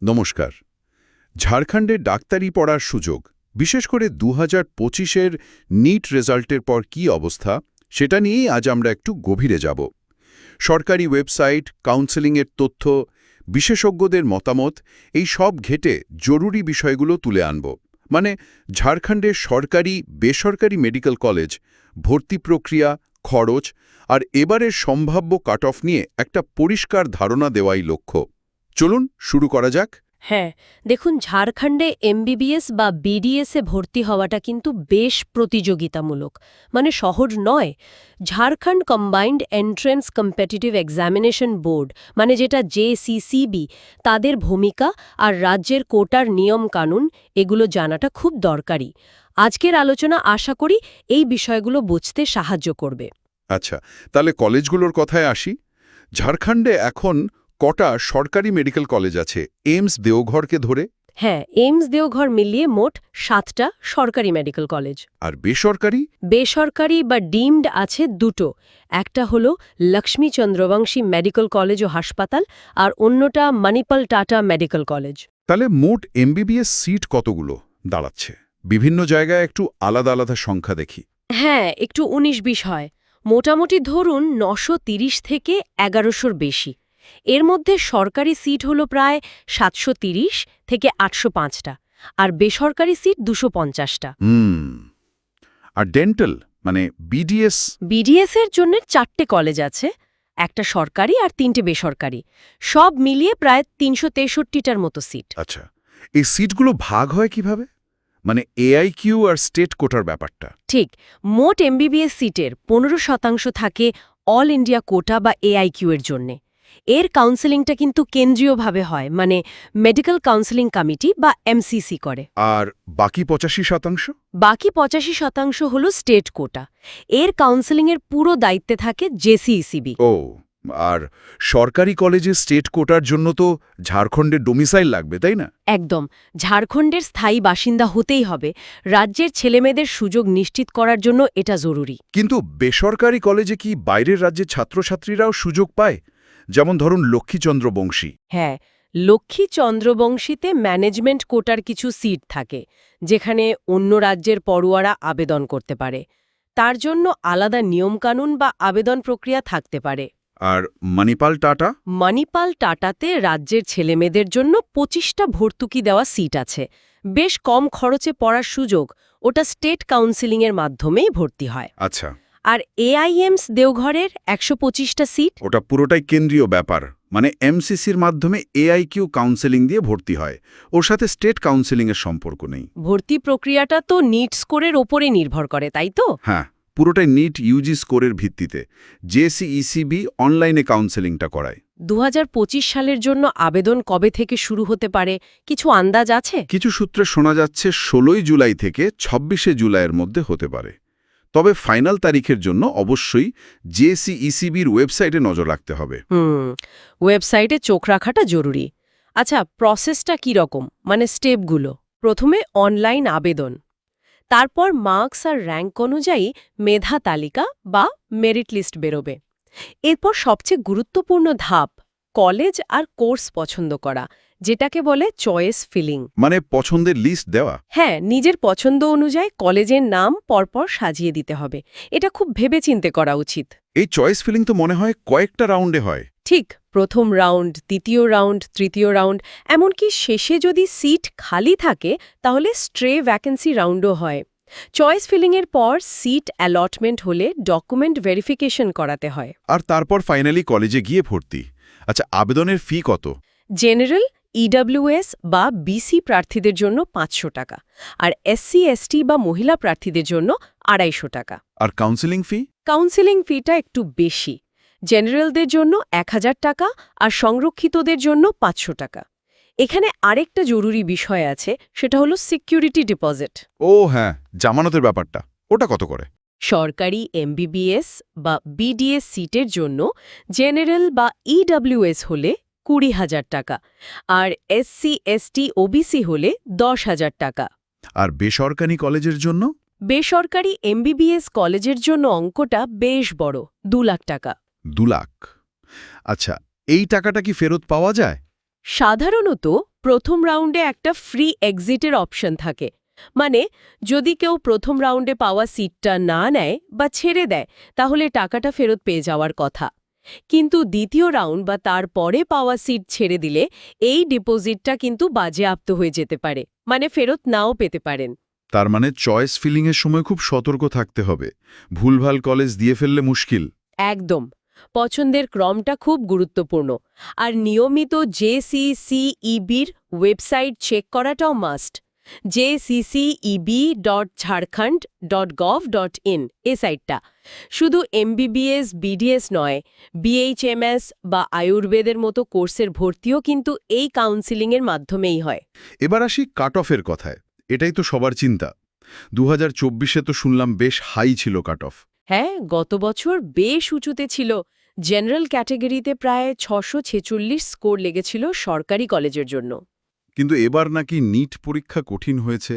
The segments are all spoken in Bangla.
নমস্কার। ঝাড়খণ্ডে ডাক্তারি পড়ার সুযোগ, বিশেষ করে 2025-এর নিট রেজাল্টের পর কি অবস্থা, সেটা নিয়েই আজ আমরা একটু গভীরে যাব। সরকারি ওয়েবসাইট, কাউন্সেলিংয়ের তথ্য, বিশেষজ্ঞদের মতামত, এই সব ঘেটে জরুরি বিষয়গুলো তুলে আনব। মানে ঝাড়খণ্ডের সরকারি বেসরকারি মেডিকেল কলেজ, ভর্তি প্রক্রিয়া, খরচ আর এবারের সম্ভাব্য কাট অফ নিয়ে একটা পরিষ্কার ধারণা দেওয়াই লক্ষ্য। চলুন শুরু করা যাক। হ্যাঁ, দেখুন, ঝাড়খণ্ডে এমবিবিএস বা বিডিএসে ভর্তি হওয়াটা কিন্তু বেশ প্রতিযোগিতামূলক, মানে সহজ নয়। Jharkhand combined entrance competitive examination board, মানে যেটা জেসিসিবি, তাদের ভূমিকা আর রাজ্যের কোটার নিয়ম কানুন এগুলো জানাটা খুব দরকারি। আজকের আলোচনা আশা করি এই বিষয়গুলো বুঝতে সাহায্য করবে। আচ্ছা, তাহলে কলেজগুলোর কথায় আসি। ঝাড়খণ্ডে এখন কটা সরকারি মেডিকেল কলেজ আছে, এইমস দেওঘরকে ধরে? হ্যাঁ, এইমস দেওঘর মিলিয়ে মোট 7টা সরকারি মেডিকেল কলেজ। আর বেসরকারি? বেসরকারি বা ডিমড আছে দুটো। একটা হলো লক্ষ্মী চন্দ্রবংশী মেডিকেল কলেজ ও হাসপাতাল, আর অন্যটা মণিপাল টাটা মেডিকেল কলেজ। তাহলে মোট এমবিবিএস সিট কতগুলো দাঁড়াচ্ছে? বিভিন্ন জায়গায় একটু আলাদা আলাদা সংখ্যা দেখি। হ্যাঁ, একটু 19-20 হয়। মোটামুটি ধরুন 930 থেকে 1100-র বেশি। এর মধ্যে সরকারি সিট হলো প্রায় 730 থেকে 805টা, আর বেসরকারি সিট 250টা। আর ডেন্টাল মানে বিডিএস? বিডিএস এর জন্য 4টে কলেজ আছে, একটা সরকারি আর 3টে বেসরকারি। সব মিলিয়ে প্রায় 363টার মতো সিট। আচ্ছা, এই সিটগুলো ভাগ হয় কিভাবে? মানে এআইকিউ আর স্টেট কোটার ব্যাপারটা? ঠিক, মোট এমবিবিএস সিটের 15% থাকে অল ইন্ডিয়া কোটা বা এআইকিউ এর জন্যে। এর কাউন্সেলিংটা কিন্তু কেন্দ্রীয়ভাবে হয়, মানে মেডিকেল কাউন্সেলিং কমিটি বা এমসিসি করে। আর বাকি 85%? বাকি 85% হল স্টেট কোটা। এর কাউন্সেলিংয়ের পুরো দায়িত্বে থাকে জেসিইসিবি। ও, আর সরকারি কলেজে স্টেট কোটার জন্য তো ঝাড়খণ্ডের ডোমিসাইল লাগবে, তাই না? একদম, ঝাড়খণ্ডের স্থায়ী বাসিন্দা হতেই হবে। রাজ্যের ছেলেমেয়েদের সুযোগ নিশ্চিত করার জন্য এটা জরুরি। কিন্তু বেসরকারি কলেজে কি বাইরের রাজ্যের ছাত্রছাত্রীরাও সুযোগ পায়? যেমন ধরুন লক্ষ্মীচন্দ্র বংশী। হ্যাঁ, লক্ষ্মী চন্দ্রবংশীতে ম্যানেজমেন্ট কোটার কিছু সিট থাকে, যেখানে অন্য রাজ্যের পড়ুয়ারা আবেদন করতে পারে। তার জন্য আলাদা নিয়মকানুন বা আবেদন প্রক্রিয়া থাকতে পারে। আর মণিপাল টাটা? মণিপাল টাটাতে রাজ্যের ছেলেমেয়েদের জন্য 25টা ভর্তুকি দেওয়া সিট আছে। বেশ কম খরচে পড়ার সুযোগ। ওটা স্টেট কাউন্সিলিংয়ের মাধ্যমেই ভর্তি হয়। আচ্ছা। আর এআইএমস দেওঘরের 125টা সিট। ওটা পুরোটাই কেন্দ্রীয় ব্যাপার, মানে এমসিসির মাধ্যমে এআইকিউ কাউন্সেলিং দিয়ে ভর্তি হয়, ওর সাথে স্টেট কাউন্সেলিংয়ের সম্পর্ক নেই। ভর্তি প্রক্রিয়াটা তো নিট স্কোরের ওপরে নির্ভর করে, তাই তো? হ্যাঁ, পুরোটাই নিট ইউজি স্কোরের ভিত্তিতে। জেসিইসিবি অনলাইনে কাউন্সেলিংটা করায়। 2025 সালের জন্য আবেদন কবে থেকে শুরু হতে পারে, কিছু আন্দাজ আছে? কিছু সূত্রে শোনা যাচ্ছে 16 জুলাই থেকে 26 জুলাইয়ের মধ্যে হতে পারে। তবে ফাইনাল তারিখের জন্য অবশ্যই জেসিইসিবির ওয়েবসাইটে নজর রাখতে হবে। ওয়েবসাইটে চোখ রাখাটা জরুরি। আচ্ছা, প্রসেসটা কি রকম, মানে স্টেপগুলো? প্রথমে অনলাইন আবেদন, তারপর মার্কস আর র্যাঙ্ক অনুযায়ী মেধা তালিকা বা মেরিট লিস্ট বেরোবে। এরপর সবচেয়ে গুরুত্বপূর্ণ ধাপ, কলেজ আর কোর্স পছন্দ করা, যেটাকে বলে চয়েস ফিলিং। মানে পছন্দের লিস্ট দেওয়া? হ্যাঁ, নিজের পছন্দ অনুযায়ী কলেজের নাম পরপর সাজিয়ে দিতে হবে। এটা খুব ভেবেচিন্তে করা উচিত। এই চয়েস ফিলিং তো মনে হয় কয়েকটা রাউন্ডে হয়। ঠিক, প্রথম রাউন্ড, দ্বিতীয় রাউন্ড, তৃতীয় রাউন্ড, এমনকি শেষে যদি সিট খালি থাকে তাহলে স্ট্রে ভ্যাকেন্সি রাউন্ডও হয়। চয়েস ফিলিংয়ের পর সিট অ্যালটমেন্ট হলে ডকুমেন্ট ভেরিফিকেশন করাতে হয়। আর তারপর ফাইনালি কলেজে গিয়ে ভর্তি। আচ্ছা, আবেদনের ফি কত? জেনারেল, ইডব্লিউএস বা বিসি প্রার্থীদের জন্য 500 টাকা, আর এসসি এসটি বা মহিলা প্রার্থীদের জন্য 250 টাকা। আর কাউন্সেলিং ফি? কাউন্সেলিং ফিটা একটু বেশি। জেনারেলদের জন্য 1000 টাকা আর সংরক্ষিতদের জন্য 500 টাকা। এখানে আরেকটা জরুরি বিষয় আছে, সেটা হলো সিকিউরিটি ডিপোজিট। ও হ্যাঁ, জামানতের ব্যাপারটা, ওটা কত করে? সরকারি এমবিবিএস বা বিডিএস সিটের জন্য জেনারেল বা ইডব্লিউএস হলে 20,000 টাকা, আর এসসি এসটি ওবিসি হলে 10,000 টাকা। আর বেসরকারি কলেজের জন্য? বেসরকারি এমবিবিএস কলেজের জন্য অঙ্কটা বেশ বড়, 2 লাখ টাকা। 2 লাখ? আচ্ছা, এই টাকাটা কি ফেরত পাওয়া যায়? সাধারণত প্রথম রাউন্ডে একটা ফ্রি এক্সিটের অপশন থাকে, মানে যদি কেউ প্রথম রাউন্ডে পাওয়া সিটটা না নেয় বা ছেড়ে দেয় তাহলে টাকাটা ফেরত পেয়ে যাওয়ার কথা। কিন্তু দ্বিতীয় রাউন্ড বা তার পরে পাওয়া সিট ছেড়ে দিলে এই ডিপোজিটটা কিন্তু বাজেয়াপ্ত হয়ে যেতে পারে, মানে ফেরত নাও পেতে পারেন। তার মানে চয়েস ফিলিংয়ের সময় খুব সতর্ক থাকতে হবে, ভুলভাল কলেজ দিয়ে ফেললে মুশকিল। একদম, পছন্দের ক্রমটা খুব গুরুত্বপূর্ণ। আর নিয়মিত JCCEBর ওয়েবসাইট চেক করাটাও মাস্ট। jcceb.jharkhand.gov.in এই সাইটটা শুধু MBBS BDS নয়, BHMS বা আয়ুর্বেদের মতো কোর্সের ভর্তিও কিন্তু এই কাউন্সিলিংয়ের মাধ্যমেই হয়। এবার আসি কাট অফের কথায়, এটাই তো সবার চিন্তা। 2024-এ তো শুনলাম বেশ হাই ছিল কাট অফ। হ্যাঁ, গত বছর বেশ উঁচুতে ছিল। জেনারেল ক্যাটেগরিতে প্রায় 646 স্কোর লেগেছিল সরকারি কলেজের জন্য। কিন্তু এবার নাকি নিট পরীক্ষা কঠিন হয়েছে,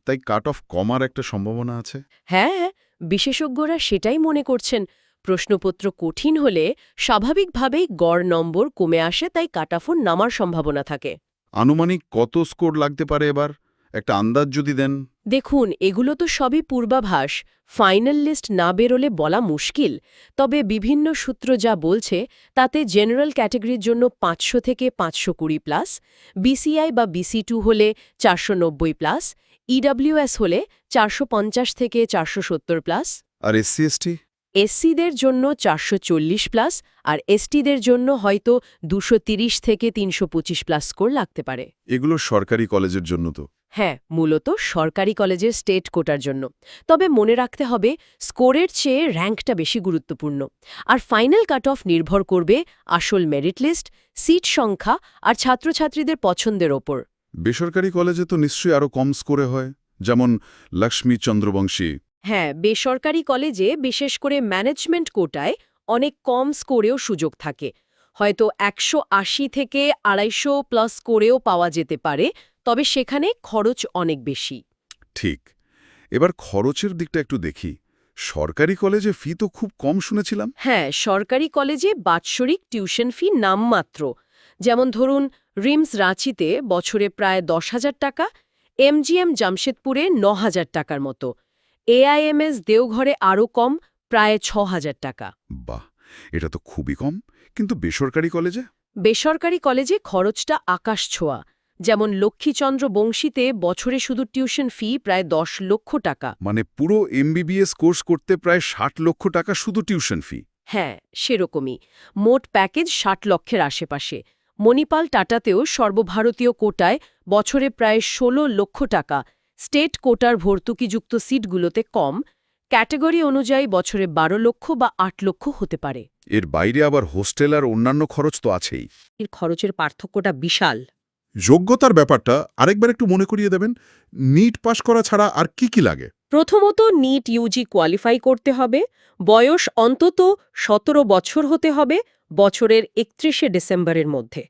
তাই কাট অফ কমার একটা সম্ভাবনা আছে। হ্যাঁ, বিশেষজ্ঞরা সেটাই মনে করছেন। প্রশ্নপত্র কঠিন হলে স্বাভাবিকভাবেই গড় নম্বর কমে আসে, তাই কাটাফোর নামার সম্ভাবনা থাকে। আনুমানিক কত স্কোর লাগতে পারে এবার, একটা আন্দাজ যদি দেন। দেখুন, এগুলো তো সবই পূর্বাভাস, ফাইনাল লিস্ট না বেরোলে বলা মুশকিল। তবে বিভিন্ন সূত্র যা বলছে তাতে জেনারেল ক্যাটেগরির জন্য 500 থেকে 520 প্লাস, BCI বা BC2 হলে 490 প্লাস, EWS হলে 450 থেকে 470 প্লাস, আর এসসি এসটি? এসসিদের জন্য 440 প্লাস, আর এসটিদের জন্য হয়তো 230 থেকে 325 প্লাস স্কোর লাগতে পারে। এগুলো সরকারি কলেজের জন্য তো? হ্যাঁ, মূলত সরকারি কলেজের স্টেট কোটার জন্য। তবে মনে রাখতে হবে স্কোরের চেয়ে র্যাঙ্কটা বেশি গুরুত্বপূর্ণ। আর ফাইনাল কাট অফ নির্ভর করবে আসল মেরিট লিস্ট, সিট সংখ্যা আর ছাত্রছাত্রীদের পছন্দের ওপর। বেসরকারি কলেজে তো নিশ্চয়ই আরও কম স্কোরে হয়, যেমন লক্ষ্মী চন্দ্রবংশী। হ্যাঁ, বেসরকারি কলেজে বিশেষ করে ম্যানেজমেন্ট কোটায় অনেক কম স্কোরেও সুযোগ থাকে। হয়তো 180 থেকে 250 প্লাস স্কোরেও পাওয়া যেতে পারে, তবে সেখানে খরচ অনেক বেশি। ঠিক। এবার খরচের দিকটা একটু দেখি। সরকারি কলেজে ফি তো খুব কম শুনেছিলাম। হ্যাঁ, সরকারি কলেজে বাৎসরিক টিউশন ফি নামমাত্র। যেমন ধরুন, রিমস রাঁচিতে বছরে প্রায় 10,000 টাকা, MGM জামশেদপুরে 9,000 টাকার মতো, AIMS দেওঘরে আরও কম, প্রায় 6,000 টাকা। বাহ, এটা তো খুবই কম। কিন্তু বেসরকারি কলেজে? বেসরকারি কলেজে খরচটা আকাশ ছোঁয়া। যেমন লক্ষ্মীচন্দ্র বংশীতে বছরে শুধু টিউশন ফি প্রায় 10 লক্ষ টাকা। মানে পুরো MBBS কোর্স করতে প্রায় 60 লক্ষ টাকা শুধু টিউশন ফি? হ্যাঁ, সেরকমই। মোট প্যাকেজ 60 লক্ষের আশেপাশে। মণিপাল টাটাতেও সর্বভারতীয় কোটায় বছরে প্রায় 16 লক্ষ টাকা। স্টেট কোটার ভর্তুকিযুক্ত সিটগুলোতে কম, ক্যাটেগরি অনুযায়ী বছরে 12 লক্ষ বা 8 লক্ষ হতে পারে। এর বাইরে আবার হোস্টেল আর অন্যান্য খরচ তো আছেই। এর খরচের পার্থক্যটা বিশাল। যোগ্যতার ব্যাপারটা আরেকবার একটু মনে করিয়ে দেবেন। নিট পাশ করা ছাড়া আর কি কি লাগে? প্রথমত নিট ইউজি কোয়ালিফাই করতে হবে, বয়স অন্তত 17 বছর হতে হবে বছরের 31শে ডিসেম্বরের মধ্যে।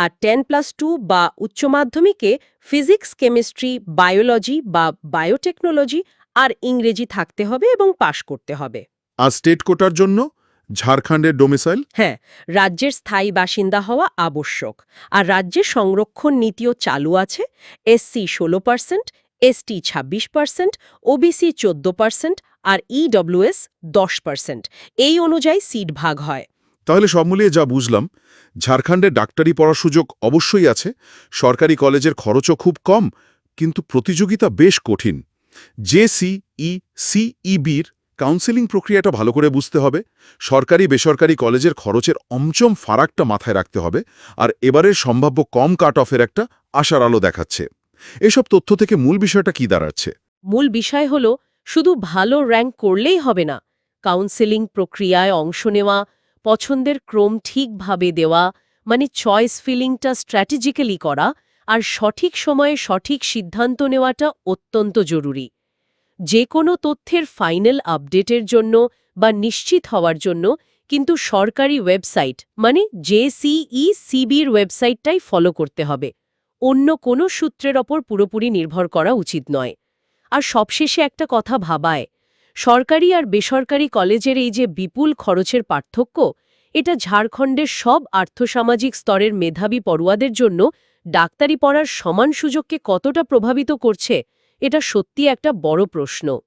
আর 10+2 বা উচ্চ মাধ্যমিকে ফিজিক্স, কেমিস্ট্রি, বায়োলজি বা বায়োটেকনোলজি আর ইংরেজি থাকতে হবে এবং পাশ করতে হবে। আর স্টেট কোটার জন্য ঝাড়খণ্ডের ডোমিসাইল? হ্যাঁ, রাজ্যের স্থায়ী বাসিন্দা হওয়া আবশ্যক। আর রাজ্যে সংরক্ষণ নীতিও চালু আছে। SC 16%, ST 26%, OBC 14% আর EWS 10%। এই অনুযায়ী সিট ভাগ হয়। তাহলে সব মিলিয়ে যা বুঝলাম, ঝাড়খণ্ডে ডাক্তারি পড়ার সুযোগ অবশ্যই আছে, সরকারি কলেজের খরচও খুব কম, কিন্তু প্রতিযোগিতা বেশ কঠিন। JCECEBর কাউন্সেলিং প্রক্রিয়াটা ভালো করে বুঝতে হবে, সরকারি বেসরকারি কলেজের খরচের অমচম ফারাকটা মাথায় রাখতে হবে, আর এবারের সম্ভাব্য কম কাট অফের একটা আশার আলো দেখাচ্ছে। এসব তথ্য থেকে মূল বিষয়টা কি দাঁড়াচ্ছে? মূল বিষয় হল শুধু ভালো র্যাঙ্ক করলেই হবে না, কাউন্সেলিং প্রক্রিয়ায় অংশ নেওয়া, পছন্দের ক্রম ঠিকভাবে দেওয়া, মানে চয়েস ফিলিংটা স্ট্র্যাটেজিক্যালি করা, আর সঠিক সময়ে সঠিক সিদ্ধান্ত নেওয়াটা অত্যন্ত জরুরি। যে কোনো তথ্যের ফাইনাল আপডেটের জন্য বা নিশ্চিত হওয়ার জন্য কিন্তু সরকারি ওয়েবসাইট মানে JCECBর ওয়েবসাইটটাই ফলো করতে হবে। অন্য কোনো সূত্রের ওপর পুরোপুরি নির্ভর করা উচিত নয়। আর সবশেষে একটা কথা ভাবায়, সরকারি আর বেসরকারি কলেজের এই যে বিপুল খরচের পার্থক্য, এটা ঝাড়খণ্ডের সব আর্থসামাজিক স্তরের মেধাবী পড়ুয়াদের জন্য ডাক্তারি পড়ার সমান সুযোগকে কতটা প্রভাবিত করছে এটা সত্যি একটা বড় প্রশ্ন।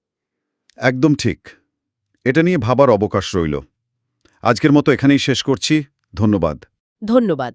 একদম ঠিক। এটা নিয়ে ভাবার অবকাশ রইল। আজকের মতো এখানেই শেষ করছি। ধন্যবাদ। ধন্যবাদ।